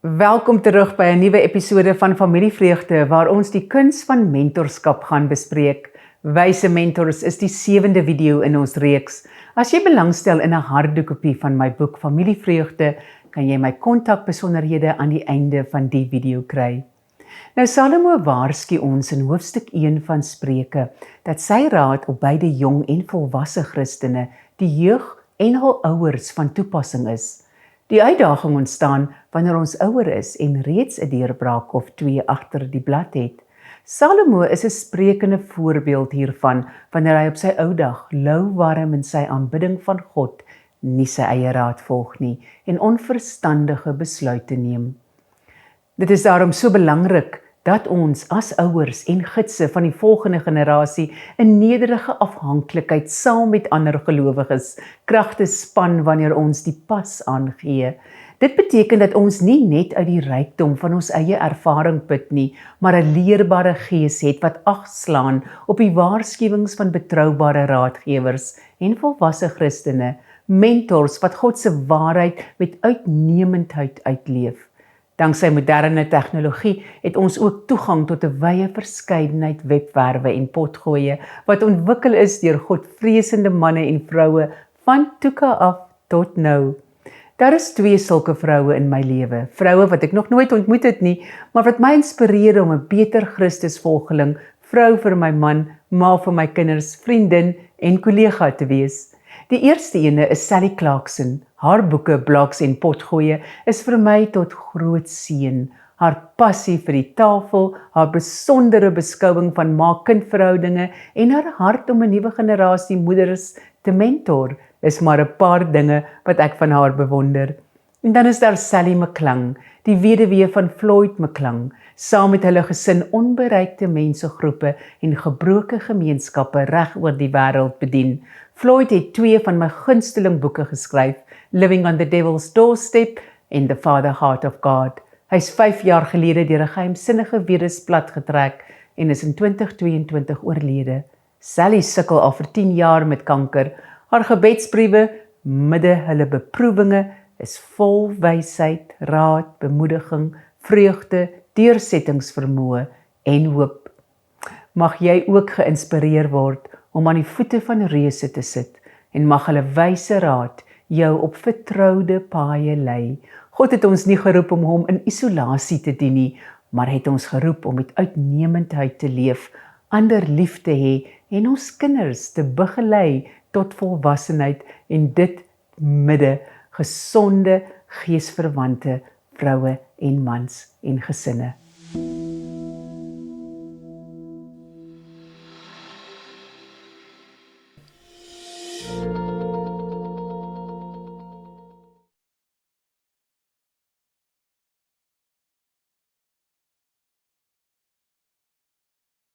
Welkom terug by 'n nuwe episode van Familievreugde waar ons die kuns van mentorskap gaan bespreek. Wyse Mentors is die 7de video in ons reeks. As jy belangstel in 'n hardkopie van my boek Familievreugde, kan jy my kontakbesonderhede aan die einde van die video kry. Nou Salomo waarsku ons in hoofstuk 1 van Spreuke dat sy raad op beide jong en volwasse Christene, die jeug en hul ouers van toepassing is. Die uitdaging ontstaan wanneer ons ouer is en reeds 'n deurbraak of 2 agter die blad het. Salomo is 'n sprekende voorbeeld hiervan wanneer hy op sy ou dag louwarm in sy aanbidding van God nie sy eie raad volg nie en onverstandige besluite neem. Dit is daarom so belangrik dat ons as ouers en gidse van die volgende generasie in nederige afhanklikheid saam met ander gelowiges kragtes span wanneer ons die pas aangee. Dit beteken dat ons nie net uit die rykdom van ons eie ervaring put nie, maar 'n leerbare gees het wat ag slaan op die waarskuwings van betroubare raadgewers en volwasse Christene, mentors wat God se waarheid met uitnemendheid uitleef. Danksy moderne tegnologie het ons ook toegang tot 'n wye verskeidenheid webwerwe en potgoeie wat ontwikkel is deur godvreesende manne en vroue van Tuka af tot nou. Daar is 2 sulke vroue in my lewe, vroue wat ek nog nooit ontmoet het nie, maar wat my inspireer om 'n beter Christusvolgeling, vrou vir my man, ma vir my kinders, vriendin en kollega te wees. Die eerste ene is Sally Clarkson. Haar boeke, blogs en potgoeie is vir my tot groot seën. Haar passie vir die tafel, haar besondere beskouing van ma-kind-verhoudinge en haar hart om 'n nuwe generasie moeders te mentor is maar 'n paar dinge wat ek van haar bewonder. En dan is daar Sally McClung, die weduwee van Floyd McClung, saam met hulle gesin onbereikte mensegroepe en gebroke gemeenskappe reg oor die wêreld bedien. Floyd het 2 van my gunsteling boeke geskryf, Living on the Devil's Doorstep en The Father Heart of God. Hy is 5 jaar gelede deur 'n geheimsinnige virus platgetrek en is in 2022 oorlede. Sally sukkel al vir 10 jaar met kanker. Haar gebedsbriewe, midde hulle beproewinge, is vol wysheid, raad, bemoediging, vreugde, deursettingsvermoë en hoop. Mag jy ook geïnspireer word om aan die voete van reuse te sit en mag hulle wyse raad jou op vertroude paaie lei. God het ons nie geroep om hom in isolasie te dien nie, maar het ons geroep om met uitnemendheid te leef, ander lief te hê en ons kinders te begelei tot volwassenheid en dit midde gesonde, geesverwante vroue en mans en gesinne.